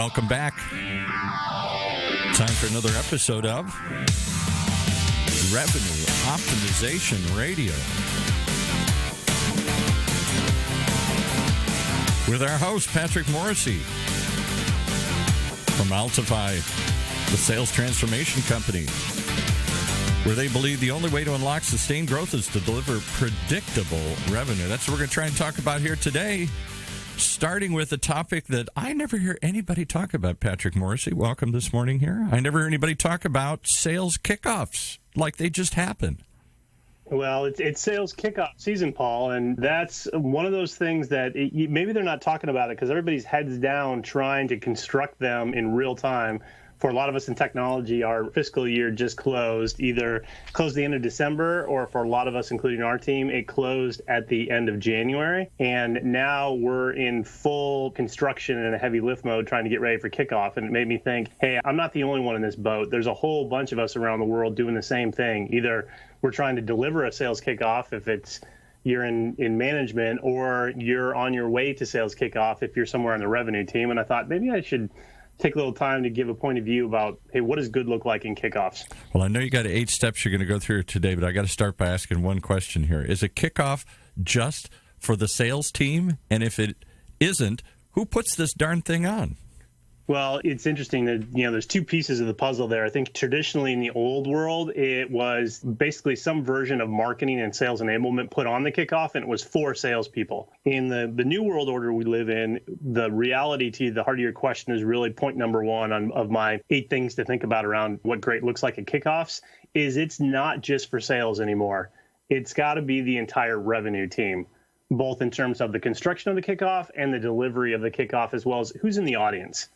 Welcome back. Time for another episode of Revenue Optimization Radio with our host, Patrick Morrissey from Altify, the sales transformation company, where they believe the only way to unlock sustained growth is to deliver predictable revenue. That's what we're going to try and talk about here today, starting with a topic that I never hear anybody talk about. Patrick Morrissey, welcome this morning here. I never hear anybody talk about sales kickoffs like they just happen. Well, it's sales kickoff season, Paul, and that's one of those things that maybe they're not talking about it because everybody's heads down trying to construct them in real time. For a lot of us in technology, our fiscal year just closed, either closed the end of December, or for a lot of us, including our team, it closed at the end of January. And now we're in full construction and a heavy lift mode trying to get ready for kickoff. And it made me think, hey, I'm not the only one in this boat. There's a whole bunch of us around the world doing the same thing. Either we're trying to deliver a sales kickoff if it's you're in management, or you're on your way to sales kickoff if you're somewhere on the revenue team. And I thought maybe I should take a little time to give a point of view about, hey, what does good look like in kickoffs? Well, I know you got 8 steps you're going to go through today, but I got to start by asking one question here. Is a kickoff just for the sales team? And if it isn't, who puts this darn thing on? Well, it's interesting that, there's 2 pieces of the puzzle there. I think traditionally in the old world, it was basically some version of marketing and sales enablement put on the kickoff, and it was for salespeople. In the new world order we live in, the reality to the heart of your question is really point number 1 of my 8 things to think about around what great looks like at kickoffs, is it's not just for sales anymore. It's got to be the entire revenue team, both in terms of the construction of the kickoff and the delivery of the kickoff, as well as who's in the audience.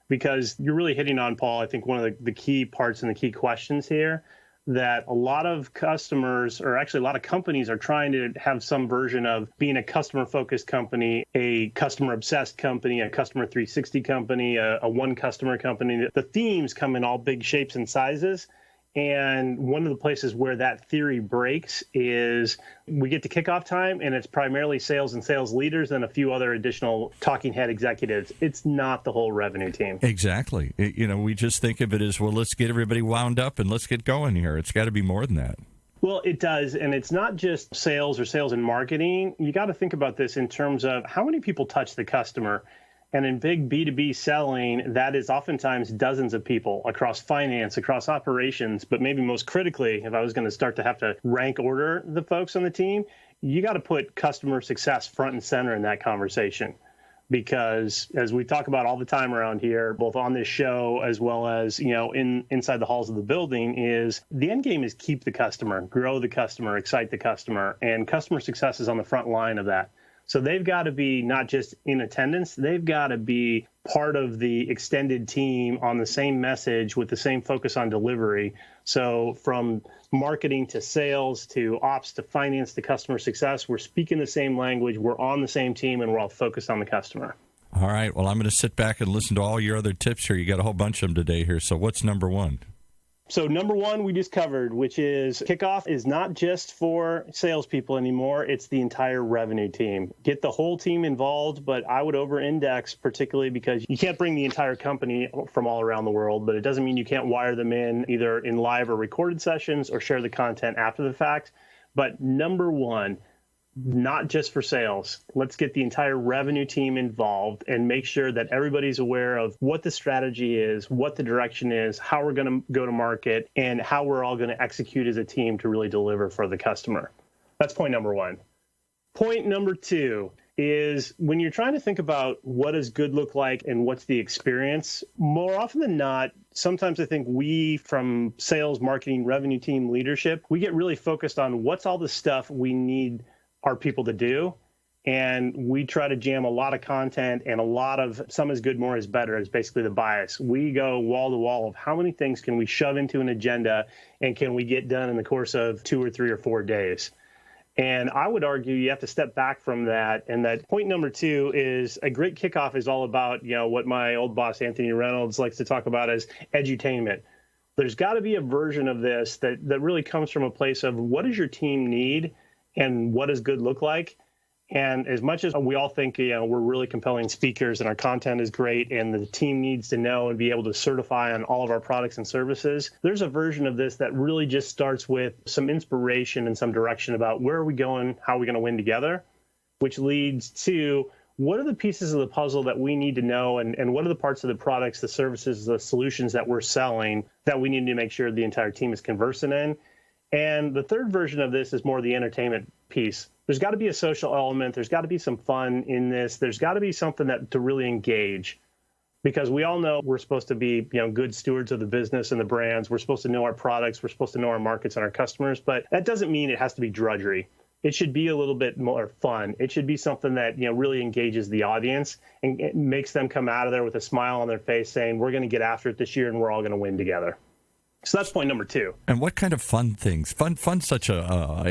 Because you're really hitting on, Paul, I think one of the key parts and the key questions here, that a lot of customers, or actually a lot of companies, are trying to have some version of being a customer-focused company, a customer-obsessed company, a customer 360 company, a one-customer company. The themes come in all big shapes and sizes. And one of the places where that theory breaks is we get to kickoff time, and it's primarily sales and sales leaders and a few other additional talking head executives. It's not the whole revenue team. Exactly. We just think of it as, well, let's get everybody wound up and let's get going here. It's got to be more than that. Well, it does. And it's not just sales or sales and marketing. You got to think about this in terms of how many people touch the customer. And in big B2B selling, that is oftentimes dozens of people across finance, across operations, but maybe most critically, if I was going to start to have to rank order the folks on the team, you got to put customer success front and center in that conversation. Because as we talk about all the time around here, both on this show as well as, inside the halls of the building, is the end game is keep the customer, grow the customer, excite the customer, and customer success is on the front line of that. So they've got to be not just in attendance, they've got to be part of the extended team on the same message with the same focus on delivery. So from marketing to sales to ops to finance to customer success, we're speaking the same language, we're on the same team, and we're all focused on the customer. All right. Well, I'm going to sit back and listen to all your other tips here. You got a whole bunch of them today here. So what's number 1? So number 1 we just covered, which is kickoff is not just for salespeople anymore. It's the entire revenue team. Get the whole team involved, but I would over-index particularly because you can't bring the entire company from all around the world, but it doesn't mean you can't wire them in either in live or recorded sessions or share the content after the fact. But number 1, not just for sales. Let's get the entire revenue team involved and make sure that everybody's aware of what the strategy is, what the direction is, how we're going to go to market, and how we're all going to execute as a team to really deliver for the customer. That's point number 1. Point number 2 is when you're trying to think about what does good look like and what's the experience, more often than not, sometimes I think we from sales, marketing, revenue team leadership, we get really focused on what's all the stuff we need our people to do. And we try to jam a lot of content and a lot of some is good, more is better is basically the bias. We go wall to wall of how many things can we shove into an agenda and can we get done in the course of 2 or 3 or 4 days. And I would argue you have to step back from that. And that point number 2 is a great kickoff is all about, what my old boss, Anthony Reynolds, likes to talk about as edutainment. There's got to be a version of this that really comes from a place of what does your team need and what does good look like? And as much as we all think, we're really compelling speakers and our content is great and the team needs to know and be able to certify on all of our products and services, there's a version of this that really just starts with some inspiration and some direction about where are we going, how are we going to win together, which leads to what are the pieces of the puzzle that we need to know and what are the parts of the products, the services, the solutions that we're selling that we need to make sure the entire team is conversant in. And the third version of this is more the entertainment piece. There's got to be a social element. There's got to be some fun in this. There's got to be something that to really engage, because we all know we're supposed to be, good stewards of the business and the brands. We're supposed to know our products. We're supposed to know our markets and our customers. But that doesn't mean it has to be drudgery. It should be a little bit more fun. It should be something that really engages the audience and it makes them come out of there with a smile on their face, saying, "We're going to get after it this year, and we're all going to win together." So that's point number 2. And what kind of fun things? Fun's such a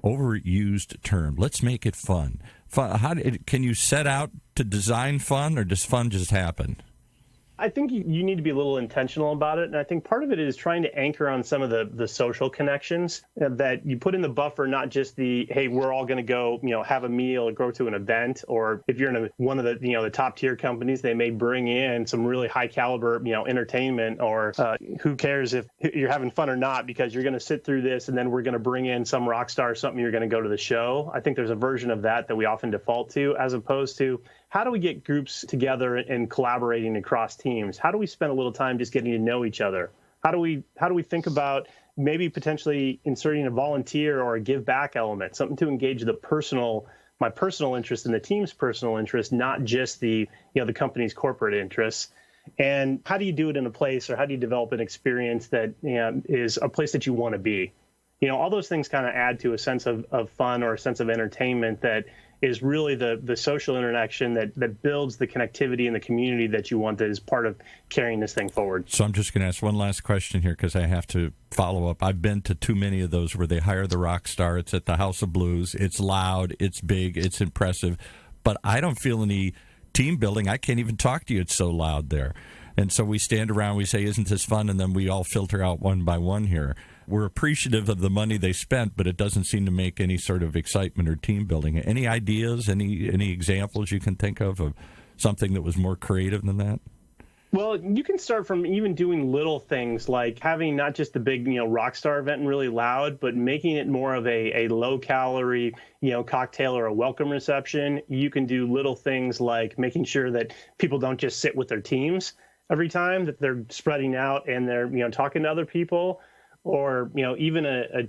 overused term. Let's make it fun. Can you set out to design fun, or does fun just happen? I think you need to be a little intentional about it. And I think part of it is trying to anchor on some of the social connections that you put in the buffer, not just the, hey, we're all going to go, have a meal or go to an event. Or if you're in one of the top tier companies, they may bring in some really high caliber, entertainment, or who cares if you're having fun or not, because you're going to sit through this and then we're going to bring in some rock star or something, you're going to go to the show. I think there's a version of that we often default to, as opposed to, how do we get groups together and collaborating across teams? How do we spend a little time just getting to know each other? How do we think about maybe potentially inserting a volunteer or a give back element, something to engage my personal interest and the team's personal interest, not just the company's corporate interests? And how do you do it in a place, or how do you develop an experience that is a place that you want to be? All those things kind of add to a sense of fun or a sense of entertainment that is really the social interaction that builds the connectivity and the community that you want, that is part of carrying this thing forward. So I'm just going to ask one last question here, because I have to follow up. I've been to too many of those where they hire the rock star. It's at the House of Blues. It's loud. It's big. It's impressive. But I don't feel any team building. I can't even talk to you. It's so loud there. And so we stand around, we say, isn't this fun? And then we all filter out one by one here. We're appreciative of the money they spent, but it doesn't seem to make any sort of excitement or team building. Any ideas, any examples you can think of something that was more creative than that? Well, you can start from even doing little things like having not just the big, rock star event and really loud, but making it more of a low calorie, cocktail or a welcome reception. You can do little things like making sure that people don't just sit with their teams every time, that they're spreading out and they're, talking to other people. Or, even a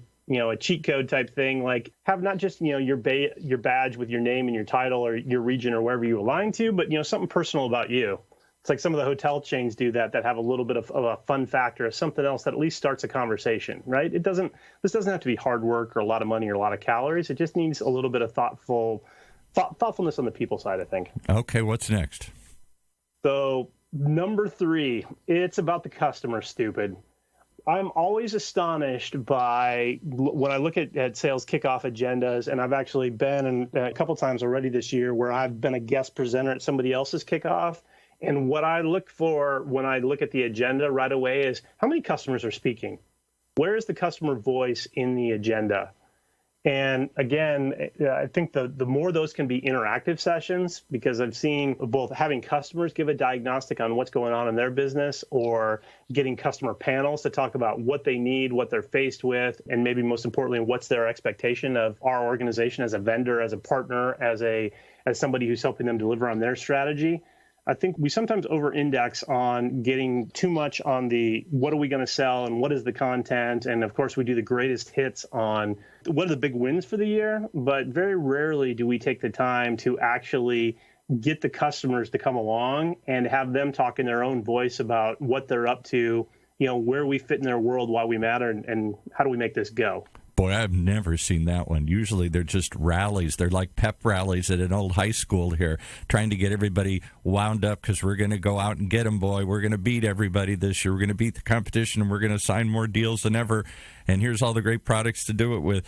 cheat code type thing, like have not just, your badge with your name and your title or your region or wherever you align to, but, something personal about you. It's like some of the hotel chains do that have a little bit of a fun factor, or something else that at least starts a conversation, right? This doesn't have to be hard work or a lot of money or a lot of calories. It just needs a little bit of thoughtfulness on the people side, I think. Okay, what's next? So number 3, it's about the customer, stupid. I'm always astonished by when I look at sales kickoff agendas, and I've actually been in a couple times already this year where I've been a guest presenter at somebody else's kickoff. And what I look for when I look at the agenda right away is how many customers are speaking? Where is the customer voice in the agenda? And again, I think the more those can be interactive sessions, because I've seen both having customers give a diagnostic on what's going on in their business, or getting customer panels to talk about what they need, what they're faced with, and maybe most importantly, what's their expectation of our organization as a vendor, as a partner, as somebody who's helping them deliver on their strategy. I think we sometimes over-index on getting too much on the what are we going to sell and what is the content. And of course, we do the greatest hits on what are the big wins for the year. But very rarely do we take the time to actually get the customers to come along and have them talk in their own voice about what they're up to, where we fit in their world, why we matter, and how do we make this go. Boy, I've never seen that one. Usually they're just rallies. They're like pep rallies at an old high school here, trying to get everybody wound up because we're going to go out and get them, boy. We're going to beat everybody this year. We're going to beat the competition, and we're going to sign more deals than ever. And here's all the great products to do it with.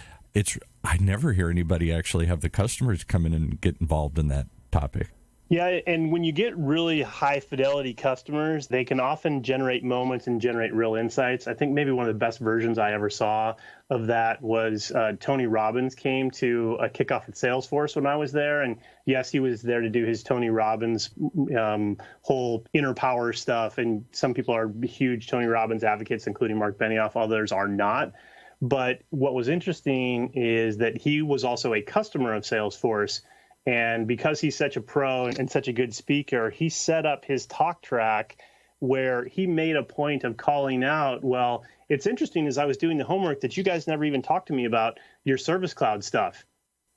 I never hear anybody actually have the customers come in and get involved in that topic. Yeah, and when you get really high fidelity customers, they can often generate moments and generate real insights. I think maybe one of the best versions I ever saw of that was Tony Robbins came to a kickoff at Salesforce when I was there. And yes, he was there to do his Tony Robbins whole inner power stuff. And some people are huge Tony Robbins advocates, including Mark Benioff. Others are not. But what was interesting is that he was also a customer of Salesforce. And because he's such a pro and such a good speaker, he set up his talk track where he made a point of calling out, well, it's interesting as I was doing the homework that you guys never even talked to me about your Service Cloud stuff.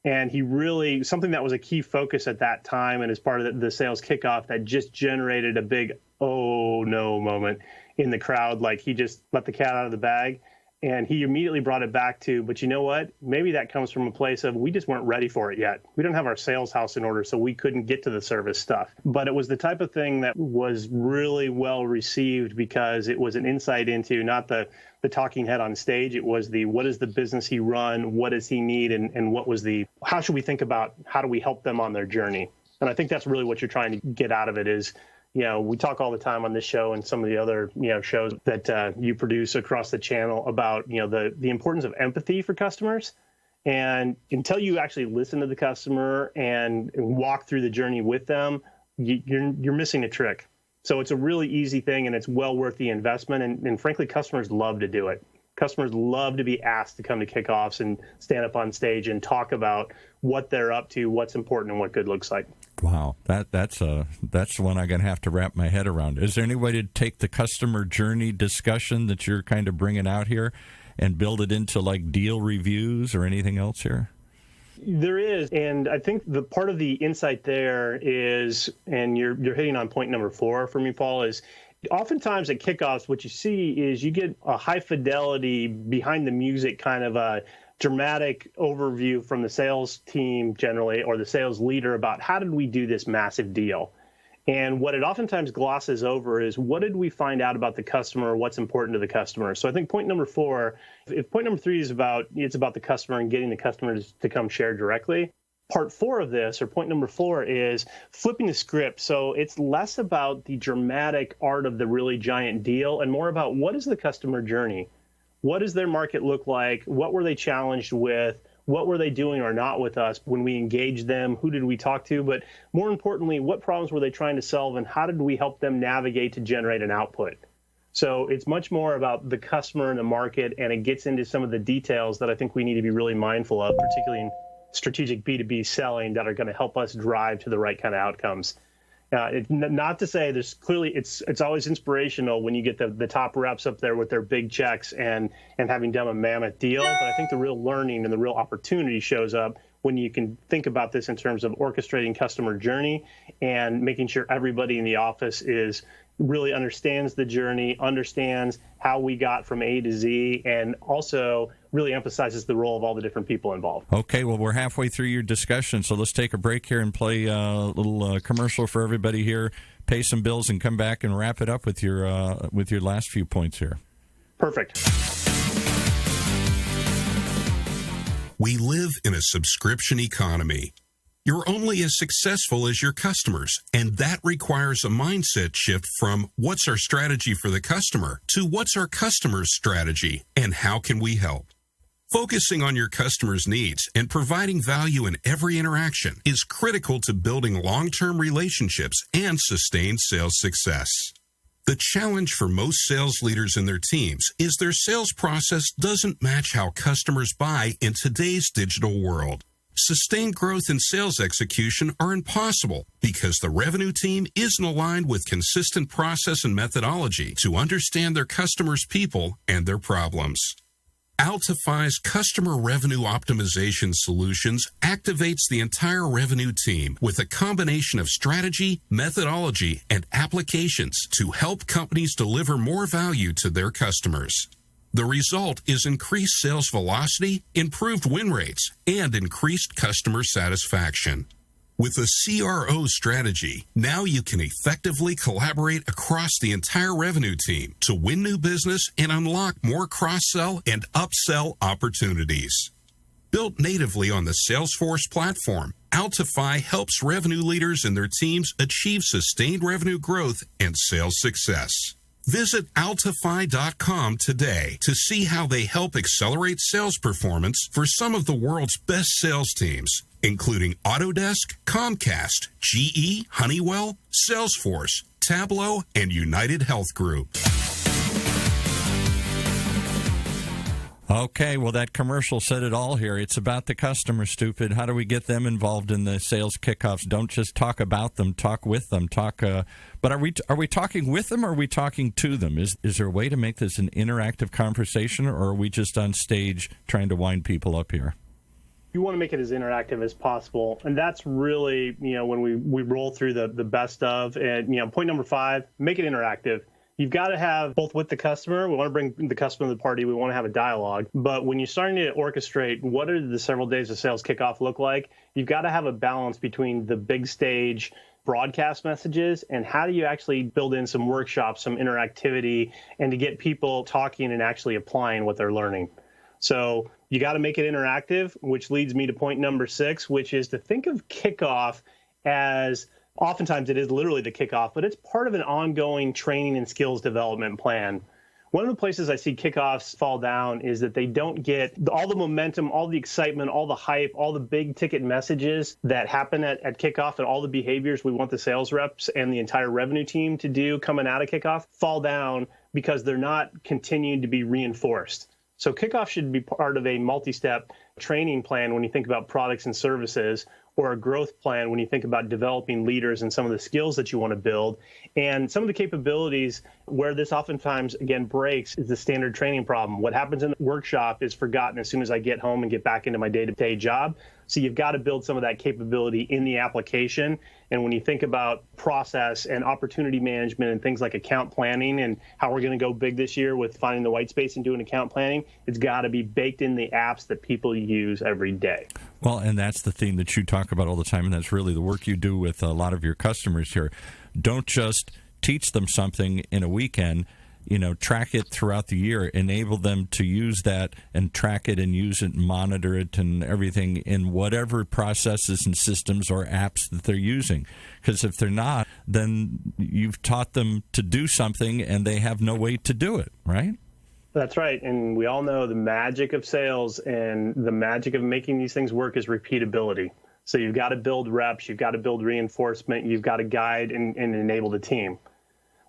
And he really, something that was a key focus at that time and as part of the sales kickoff that just generated a big, oh no moment in the crowd. Like he just let the cat out of the bag. And he immediately brought it back to, but you know what? Maybe that comes from a place of we just weren't ready for it yet. We don't have our sales house in order, so we couldn't get to the service stuff. But it was the type of thing that was really well received because it was an insight into not the talking head on stage. It was the what is the business he run, what does he need, and what was the how should we think about how do we help them on their journey? And I think that's really what you're trying to get out of it is, you know, we talk all the time on this show and some of the other, you know, shows that you produce across the channel about, you know, the importance of empathy for customers. And until you actually listen to the customer and walk through the journey with them, you're missing a trick. So it's a really easy thing and it's well worth the investment. And frankly, customers love to do it. Customers love to be asked to come to kickoffs and stand up on stage and talk about what they're up to, what's important, and what good looks like. Wow, that's one I'm going to have to wrap my head around. Is there any way to take the customer journey discussion that you're kind of bringing out here and build it into like deal reviews or anything else here? There is, and I think the part of the insight there is, and you're hitting on point number 4 for me, Paul, is oftentimes at kickoffs, what you see is you get a high fidelity behind the music kind of a dramatic overview from the sales team generally, or the sales leader about how did we do this massive deal? And what it oftentimes glosses over is what did we find out about the customer, what's important to the customer? So I think point number 4, if point number 3 is about the customer and getting the customers to come share directly, part 4 of this, or point number 4, is flipping the script. So it's less about the dramatic art of the really giant deal and more about what is the customer journey? What does their market look like? What were they challenged with? What were they doing or not with us when we engaged them? Who did we talk to? But more importantly, what problems were they trying to solve and how did we help them navigate to generate an output? So it's much more about the customer and the market, and it gets into some of the details that I think we need to be really mindful of, particularly in strategic B2B selling, that are going to help us drive to the right kind of outcomes. Not to say there's clearly it's always inspirational when you get the top reps up there with their big checks and having done a mammoth deal. But I think the real learning and the real opportunity shows up when you can think about this in terms of orchestrating customer journey and making sure everybody in the office really understands the journey, understands how we got from A to Z, and also really emphasizes the role of all the different people involved. Okay, well, we're halfway through your discussion, so let's take a break here and play a little commercial for everybody here, pay some bills, and come back and wrap it up with your last few points here. Perfect. We live in a subscription economy. You're only as successful as your customers, and that requires a mindset shift from what's our strategy for the customer to what's our customer's strategy and how can we help. Focusing on your customers' needs and providing value in every interaction is critical to building long-term relationships and sustained sales success. The challenge for most sales leaders and their teams is their sales process doesn't match how customers buy in today's digital world. Sustained growth and sales execution are impossible because the revenue team isn't aligned with consistent process and methodology to understand their customers' people and their problems. Altify's customer revenue optimization solutions activates the entire revenue team with a combination of strategy, methodology, and applications to help companies deliver more value to their customers. The result is increased sales velocity, improved win rates, and increased customer satisfaction. With a CRO strategy, now you can effectively collaborate across the entire revenue team to win new business and unlock more cross-sell and upsell opportunities. Built natively on the Salesforce platform, Altify helps revenue leaders and their teams achieve sustained revenue growth and sales success. Visit Altify.com today to see how they help accelerate sales performance for some of the world's best sales teams, including Autodesk, Comcast, GE, Honeywell, Salesforce, Tableau, and United Health Group. Okay, well, that commercial said it all here. It's about the customer, stupid. How do we get them involved in the sales kickoffs? Don't just talk about them, talk with them. But are we talking with them or are we talking to them? Is there a way to make this an interactive conversation, or are we just on stage trying to wind people up here? You want to make it as interactive as possible. And that's really, when we roll through the best of, and, point number 5, make it interactive. You've got to have both with the customer. We want to bring the customer to the party. We want to have a dialogue. But when you're starting to orchestrate what do the several days of sales kickoff look like, you've got to have a balance between the big stage broadcast messages and how do you actually build in some workshops, some interactivity, and to get people talking and actually applying what they're learning. So you got to make it interactive, which leads me to point number 6, which is to think of kickoff as oftentimes it is literally the kickoff, but it's part of an ongoing training and skills development plan. One of the places I see kickoffs fall down is that they don't get all the momentum, all the excitement, all the hype, all the big ticket messages that happen at kickoff, and all the behaviors we want the sales reps and the entire revenue team to do coming out of kickoff fall down because they're not continuing to be reinforced. So kickoff should be part of a multi-step training plan when you think about products and services, or a growth plan when you think about developing leaders and some of the skills that you want to build. And some of the capabilities where this oftentimes, again, breaks is the standard training problem. What happens in the workshop is forgotten as soon as I get home and get back into my day-to-day job. So you've got to build some of that capability in the application. And when you think about process and opportunity management and things like account planning and how we're going to go big this year with finding the white space and doing account planning, it's got to be baked in the apps that people use every day. Well, and that's the theme that you talk about all the time, and that's really the work you do with a lot of your customers here. Don't just teach them something in a weekend. Track it throughout the year, enable them to use that and track it and use it and monitor it and everything in whatever processes and systems or apps that they're using. Because if they're not, then you've taught them to do something and they have no way to do it, right? That's right. And we all know the magic of sales and the magic of making these things work is repeatability. So you've got to build reps, you've got to build reinforcement, you've got to guide and enable the team.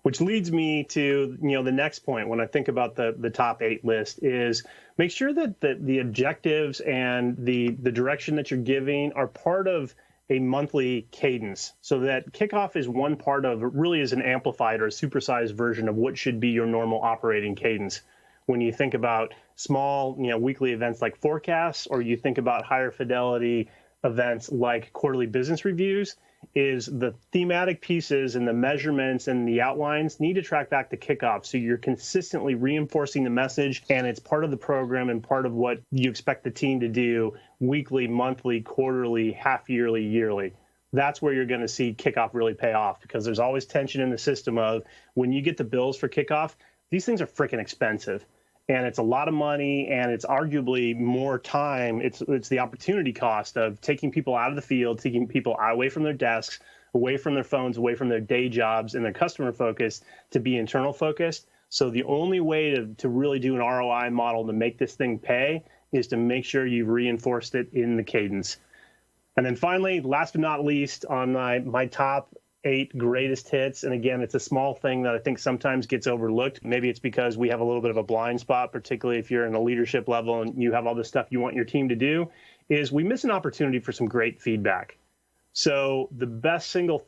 Which leads me to, the next point when I think about the top 8 list is make sure that the objectives and the direction that you're giving are part of a monthly cadence. So that kickoff is one part of, it really is an amplified or a supersized version of what should be your normal operating cadence. When you think about small, weekly events like forecasts, or you think about higher fidelity events like quarterly business reviews, is the thematic pieces and the measurements and the outlines need to track back to kickoff. So you're consistently reinforcing the message, and it's part of the program and part of what you expect the team to do weekly, monthly, quarterly, half yearly, yearly. That's where you're going to see kickoff really pay off, because there's always tension in the system of when you get the bills for kickoff, these things are freaking expensive. And it's a lot of money, and it's arguably more time. It's the opportunity cost of taking people out of the field, taking people away from their desks, away from their phones, away from their day jobs and their customer focused to be internal focused. So the only way to really do an ROI model to make this thing pay is to make sure you've reinforced it in the cadence. And then finally, last but not least, on my top 8 greatest hits. And again, it's a small thing that I think sometimes gets overlooked. Maybe it's because we have a little bit of a blind spot, particularly if you're in a leadership level and you have all this stuff you want your team to do, is we miss an opportunity for some great feedback. So one of the best single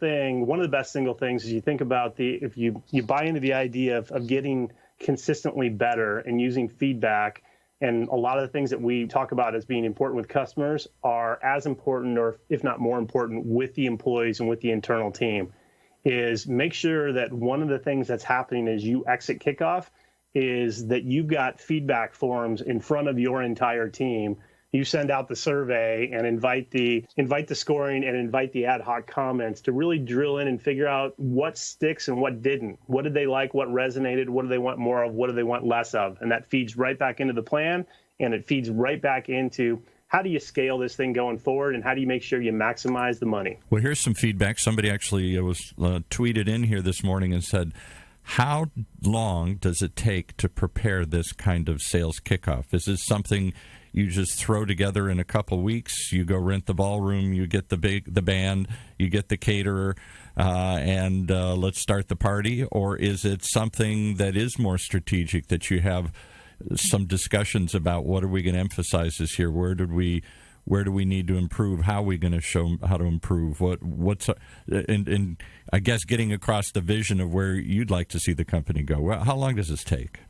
things is you think about if you buy into the idea of getting consistently better and using feedback. And a lot of the things that we talk about as being important with customers are as important, or if not more important, with the employees and with the internal team, is make sure that one of the things that's happening as you exit kickoff is that you've got feedback forms in front of your entire team. You send out the survey and invite the scoring and invite the ad hoc comments to really drill in and figure out what sticks and what didn't. What did they like? What resonated? What do they want more of? What do they want less of? And that feeds right back into the plan, and it feeds right back into how do you scale this thing going forward, and how do you make sure you maximize the money? Well, here's some feedback. Somebody actually was tweeted in here this morning and said, how long does it take to prepare this kind of sales kickoff? Is this something you just throw together in a couple weeks? You go rent the ballroom, you get the band, you get the caterer, and let's start the party? Or is it something that is more strategic, that you have some discussions about what are we going to emphasize this year? Where do we need to improve? How are we going to show how to improve? And I guess getting across the vision of where you'd like to see the company go. How long does this take?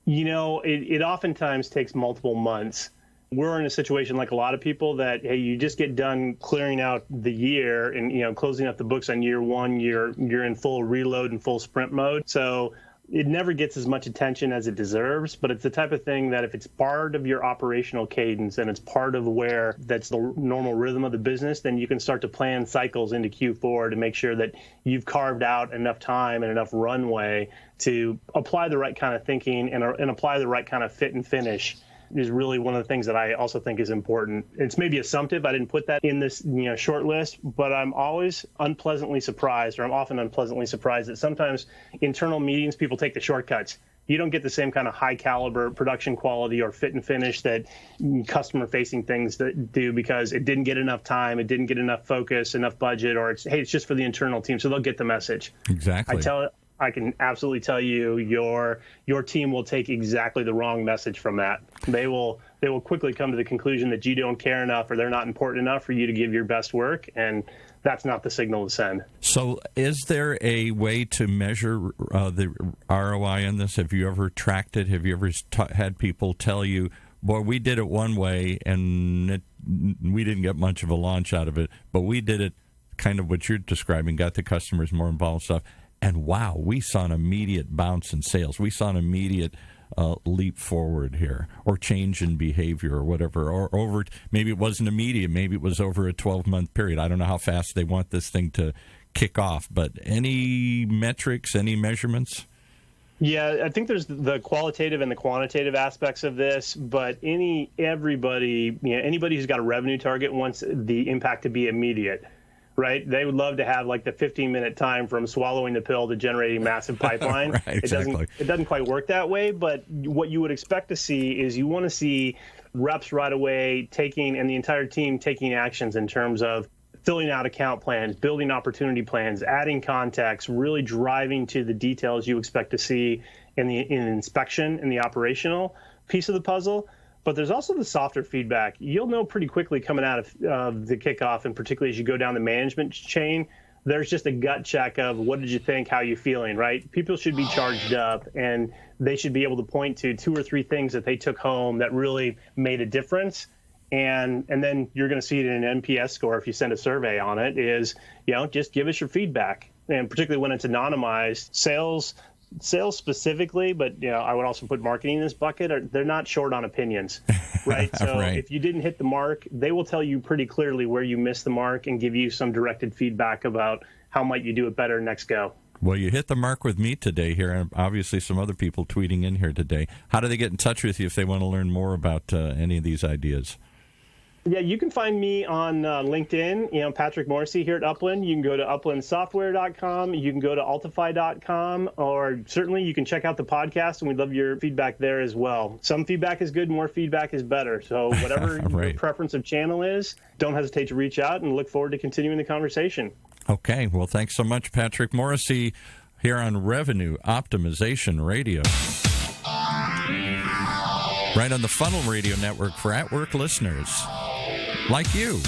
It oftentimes takes multiple months. We're in a situation like a lot of people that, hey, you just get done clearing out the year and, closing up the books on year one, you're in full reload and full sprint mode. So it never gets as much attention as it deserves, but it's the type of thing that if it's part of your operational cadence and it's part of where that's the normal rhythm of the business, then you can start to plan cycles into Q4 to make sure that you've carved out enough time and enough runway to apply the right kind of thinking and apply the right kind of fit and finish. Is really one of the things that I also think is important. It's maybe assumptive. I didn't put that in this short list, but I'm often unpleasantly surprised that sometimes internal meetings, people take the shortcuts. You don't get the same kind of high caliber production quality or fit and finish that customer facing things that do because it didn't get enough time, it didn't get enough focus, enough budget, or it's just for the internal team. So they'll get the message. Exactly. I can absolutely tell you your team will take exactly the wrong message from that. They will quickly come to the conclusion that you don't care enough or they're not important enough for you to give your best work, and that's not the signal to send. So is there a way to measure the ROI in this? Have you ever tracked it? Have you ever had people tell you, boy, we did it one way and we didn't get much of a launch out of it, but we did it kind of what you're describing, got the customers more involved stuff. And wow, we saw an immediate bounce in sales. We saw an immediate leap forward here, or change in behavior, or whatever. Or over, maybe it wasn't immediate. Maybe it was over a 12-month period. I don't know how fast they want this thing to kick off. But any metrics, any measurements? Yeah, I think there's the qualitative and the quantitative aspects of this. But anybody who's got a revenue target wants the impact to be immediate. Right? They would love to have like the 15-minute time from swallowing the pill to generating massive pipeline. Right, exactly. It doesn't quite work that way, but what you would expect to see is you want to see reps right away and the entire team taking actions in terms of filling out account plans, building opportunity plans, adding context, really driving to the details you expect to see in inspection in the operational piece of the puzzle. But there's also the softer feedback. You'll know pretty quickly coming out of the kickoff, and particularly as you go down the management chain, there's just a gut check of what did you think, how you feeling, right? People should be charged up, and they should be able to point to 2 or 3 things that they took home that really made a difference. And then you're going to see it in an NPS score if you send a survey on it, is, just give us your feedback. And particularly when it's anonymized, sales specifically, but I would also put marketing in this bucket. They're not short on opinions, right? So right. If you didn't hit the mark, they will tell you pretty clearly where you missed the mark and give you some directed feedback about how might you do it better next go. Well, you hit the mark with me today here, and obviously some other people tweeting in here today. How do they get in touch with you if they want to learn more about any of these ideas? Yeah, you can find me on LinkedIn, Patrick Morrissey here at Upland. You can go to uplandsoftware.com. You can go to altify.com, or certainly you can check out the podcast, and we'd love your feedback there as well. Some feedback is good, more feedback is better. So whatever right. your preference of channel is, don't hesitate to reach out, and look forward to continuing the conversation. Okay, well, thanks so much, Patrick Morrissey, here on Revenue Optimization Radio. Right on the Funnel Radio Network for at-work listeners like you.